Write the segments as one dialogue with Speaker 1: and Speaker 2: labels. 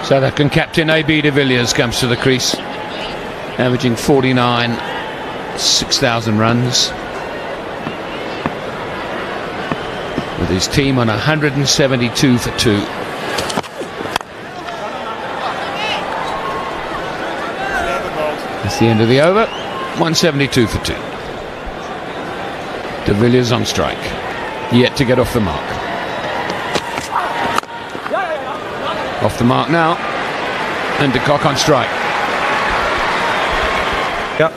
Speaker 1: South African captain AB de Villiers comes to the crease, averaging 49, 6,000 runs, with his team on 172 for 2. That's the end of the over. 172 for 2. De Villiers on strike, yet to get off the mark. Off the mark now, and de Kock on strike.
Speaker 2: Yep.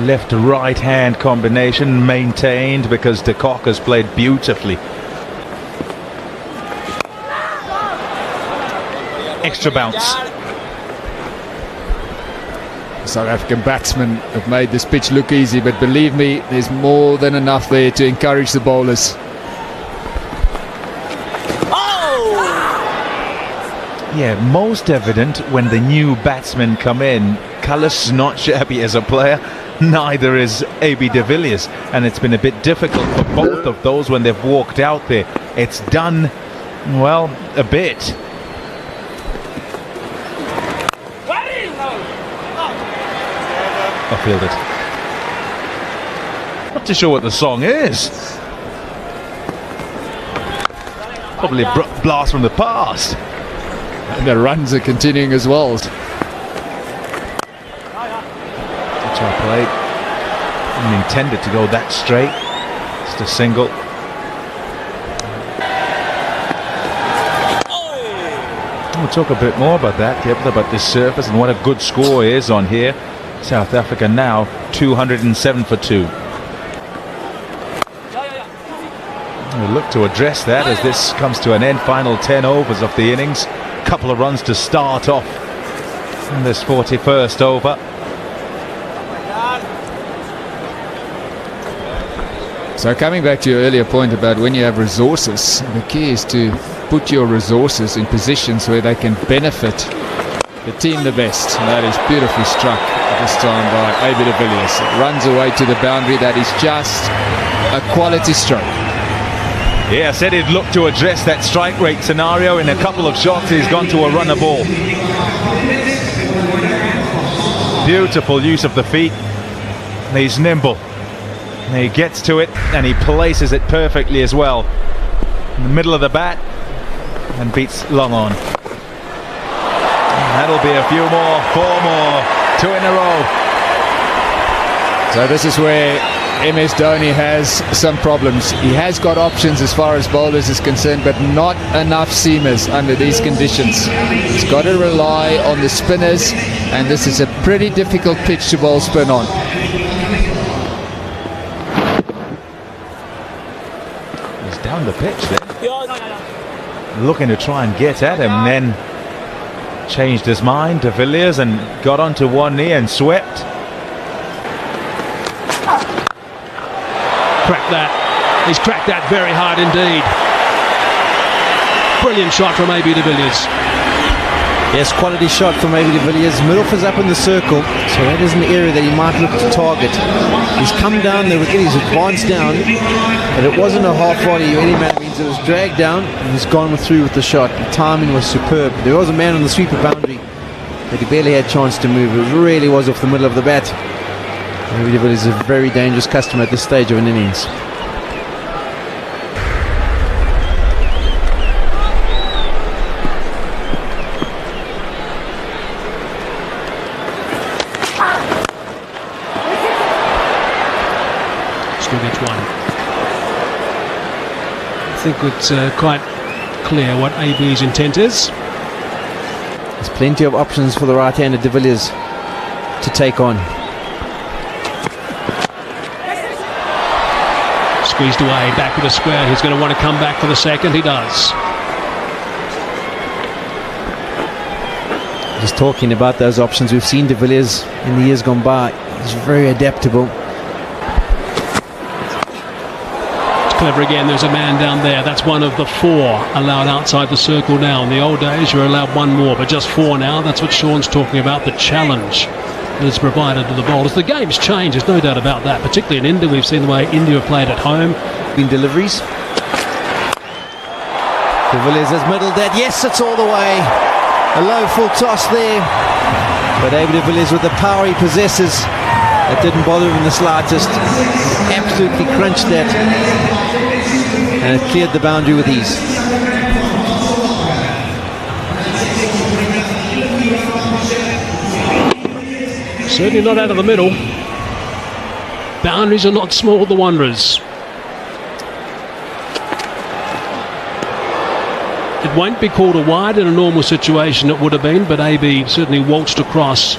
Speaker 2: Left to right hand combination maintained because de Kock has played beautifully. Extra bounce.
Speaker 3: South African batsmen have made this pitch look easy, but believe me, there's more than enough there to encourage the bowlers.
Speaker 2: Yeah, most evident when the new batsmen come in. Cullis not shabby as a player, neither is AB de Villiers, and it's been a bit difficult for both of those when they've walked out there. It's done, well, a bit. I fielded. Not too sure what the song is. Probably a blast from the past.
Speaker 3: And the runs are continuing as well.
Speaker 2: That's our play. Didn't intend it to go that straight. Just a single. We'll talk a bit more about that, about this surface and what a good score is on here. South Africa now 207 for 2. We'll look to address that as this comes to an end. Final 10 overs of the innings. Couple of runs to start off in this 41st over.
Speaker 3: So coming back to your earlier point about when you have resources, the key is to put your resources in positions where they can benefit the team the best. And that is beautifully struck this time by AB de Villiers. It runs away to the boundary. That is just a quality stroke.
Speaker 2: Yeah, I said he'd look to address that strike rate scenario. In a couple of shots he's gone to a runner ball. Beautiful use of the feet. He's nimble. He gets to it and he places it perfectly as well. In the middle of the bat and beats long on. And that'll be a few more, 4 more, 2 in a row.
Speaker 3: So this is where MS Dhoni has some problems. He has got options as far as bowlers is concerned, but not enough seamers under these conditions. He's got to rely on the spinners, and this is a pretty difficult pitch to bowl spin on.
Speaker 2: He's down the pitch there. Looking to try and get at him, then changed his mind to Villiers and got onto one knee and swept.
Speaker 4: Cracked that. He's cracked that very hard indeed. Brilliant shot from AB de Villiers.
Speaker 5: Yes, quality shot from AB de Villiers. Middlefielder's up in the circle, so that is an area that he might look to target. He's come down there with it, he's advanced down, but it wasn't a half volley or any manner means. It was dragged down and he's gone through with the shot. The timing was superb. There was a man on the sweeper boundary, but he barely had a chance to move. It really was off the middle of the bat. AB de Villiers is a very dangerous customer at this stage of an innings.
Speaker 4: Still gets one. I think it's quite clear what AB's intent is.
Speaker 5: There's plenty of options for the right-handed de Villiers to take on.
Speaker 4: Squeezed away, back with a square. He's going to want to come back for the second. He does.
Speaker 5: Just talking about those options, we've seen de Villiers in the years gone by. He's very adaptable.
Speaker 4: It's clever again. There's a man down there. That's one of the 4 allowed outside the circle now. In the old days, you were allowed 1 more, but just 4 now. That's what Sean's talking about, the challenge that's provided to the bowlers. The game's changed, there's no doubt about that, particularly in India. We've seen the way India have played at home.
Speaker 5: In deliveries. De Villiers has middled that. Yes, it's all the way. A low full toss there. But David de Villiers, with the power he possesses, it didn't bother him in the slightest. Absolutely crunched that. And it cleared the boundary with ease.
Speaker 4: Certainly not out of the middle. Boundaries are not small, the Wanderers. It won't be called a wide in a normal situation, it would have been, but AB certainly waltzed across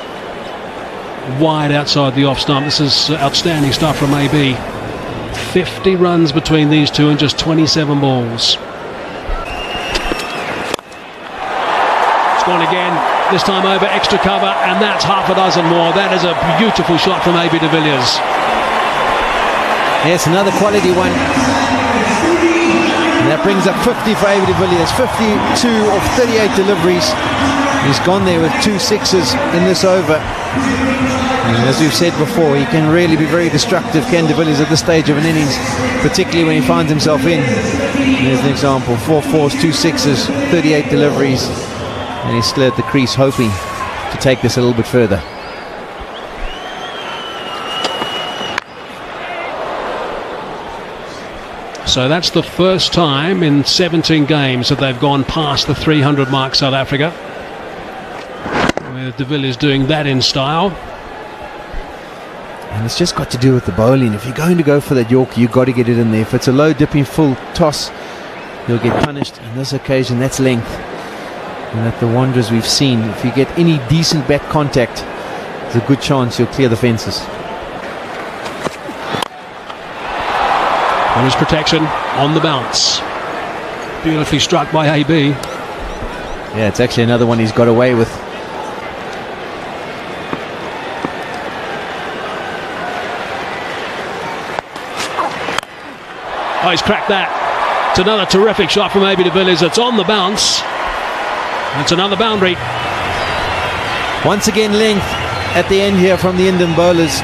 Speaker 4: wide outside the off stump. This is outstanding stuff from AB. 50 runs between these two and just 27 balls. It's gone again, this time over extra cover, and that's half a dozen more. That is a beautiful shot from AB de Villiers.
Speaker 5: Yes, another quality one. And that brings up 50 for AB de Villiers. 52 of 38 deliveries. He's gone there with 2 sixes in this over. And as we've said before, he can really be very destructive, Ken de Villiers, at this stage of an innings, particularly when he finds himself in. Here's an example: 4 fours, 2 sixes, 38 deliveries, and he's still at the crease hoping to take this a little bit further.
Speaker 4: So that's the first time in 17 games that they've gone past the 300 mark, South Africa. With de Villiers doing that in style.
Speaker 5: And it's just got to do with the bowling. If you're going to go for that Yorker, you've got to get it in there. If it's a low dipping full toss, you'll get punished. On this occasion, that's length. And at the Wanderers we've seen, if you get any decent bat contact, there's a good chance you'll clear the fences.
Speaker 4: On his protection, on the bounce. Beautifully struck by AB.
Speaker 5: Yeah, it's actually another one he's got away with.
Speaker 4: Oh, he's cracked that. It's another terrific shot from AB de Villiers. It's on the bounce. It's another boundary.
Speaker 5: Once again, length at the end here from the Indian bowlers.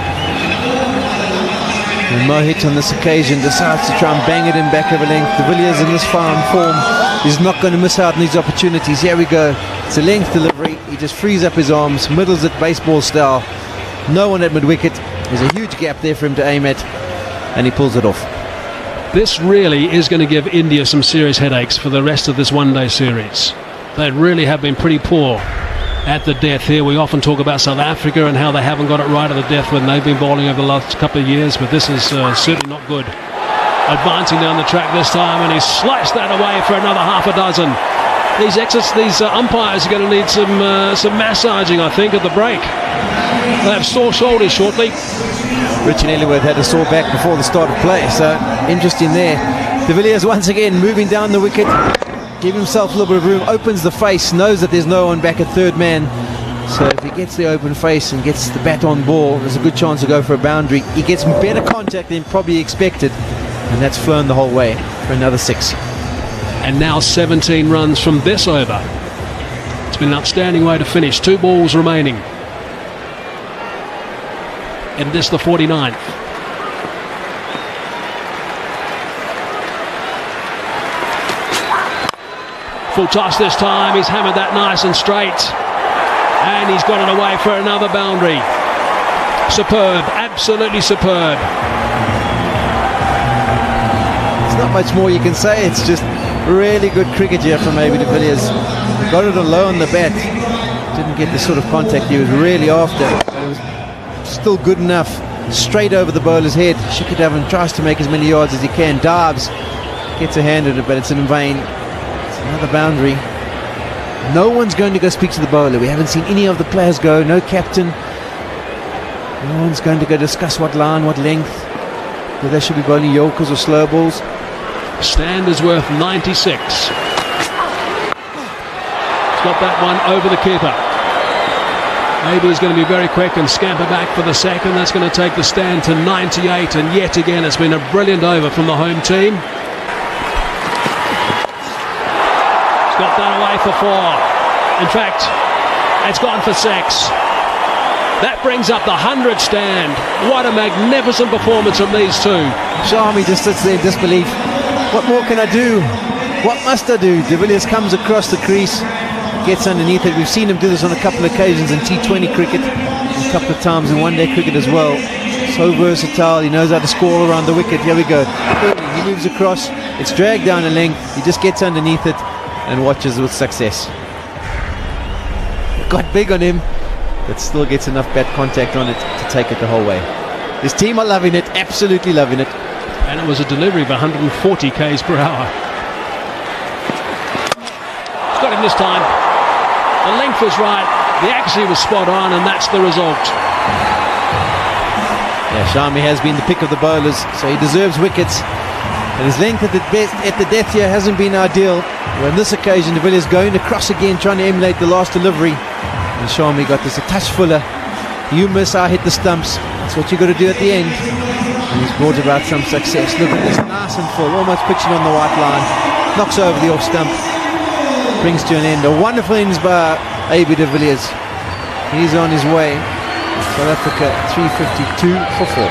Speaker 5: And Mohit on this occasion decides to try and bang it in back over length. De Villiers in this fine form is not going to miss out on these opportunities. Here we go. It's a length delivery. He just frees up his arms, middles it baseball style. No one at mid-wicket. There's a huge gap there for him to aim at, and he pulls it off.
Speaker 4: This really is going to give India some serious headaches for the rest of this one-day series. They really have been pretty poor at the death here. We often talk about South Africa and how they haven't got it right at the death when they've been bowling over the last couple of years, but this is certainly not good. Advancing down the track this time, and he's sliced that away for another half a dozen. These umpires are going to need some massaging, I think, at the break. They have sore shoulders shortly.
Speaker 5: Richard Ellsworth had a sore back before the start of play, so interesting there. De Villiers once again moving down the wicket, give himself a little bit of room, opens the face, knows that there's no one back at third man. So if he gets the open face and gets the bat on ball, there's a good chance to go for a boundary. He gets better contact than probably expected, and that's flown the whole way for another 6.
Speaker 4: And now 17 runs from this over. It's been an outstanding way to finish. 2 balls remaining. And this the 49th. Full toss this time. He's hammered that nice and straight. And he's got it away for another boundary. Superb. Absolutely superb.
Speaker 5: There's not much more you can say. It's just really good cricket here from AB de Villiers. Got it low on the bat. Didn't get the sort of contact he was really after. It was still good enough. Straight over the bowler's head. Shikadavan tries to make as many yards as he can. Dives. Gets a hand at it, but it's in vain. It's another boundary. No one's going to go speak to the bowler. We haven't seen any of the players go. No captain. No one's going to go discuss what line, what length, whether they should be bowling Yorkers or slow balls.
Speaker 4: Stand is worth 96. He's got that one over the keeper. Maybe he's going to be very quick and scamper back for the second. That's going to take the stand to 98, and yet again it's been a brilliant over from the home team. He's got that away for 4. In fact, it's gone for 6. That brings up the 100 stand. What a magnificent performance from these two.
Speaker 5: Shami just sits there in disbelief. What more can I do? What must I do? De Villiers comes across the crease, gets underneath it. We've seen him do this on a couple of occasions in T20 cricket, a couple of times in one-day cricket as well. So versatile, he knows how to score all around the wicket. Here we go. He moves across, it's dragged down a length, he just gets underneath it and watches with success. Got big on him, but still gets enough bat contact on it to take it the whole way. His team are loving it, absolutely loving it.
Speaker 4: And it was a delivery of 140 k's per hour. He's got him this time. The length was right, the accuracy was spot on, and that's the result.
Speaker 5: Yeah, Shami has been the pick of the bowlers, so he deserves wickets. And his length at the death here hasn't been ideal. But on this occasion, De Villiers going across again, trying to emulate the last delivery. And Shami got this a touch fuller. You miss, I hit the stumps. That's what you got to do at the end. And he's brought about some success. Look at this, nice and full, almost pitching on the white line. Knocks over the off stump. Brings to an end. A wonderful innings by A.B. De Villiers. He's on his way. South Africa 352 for 4.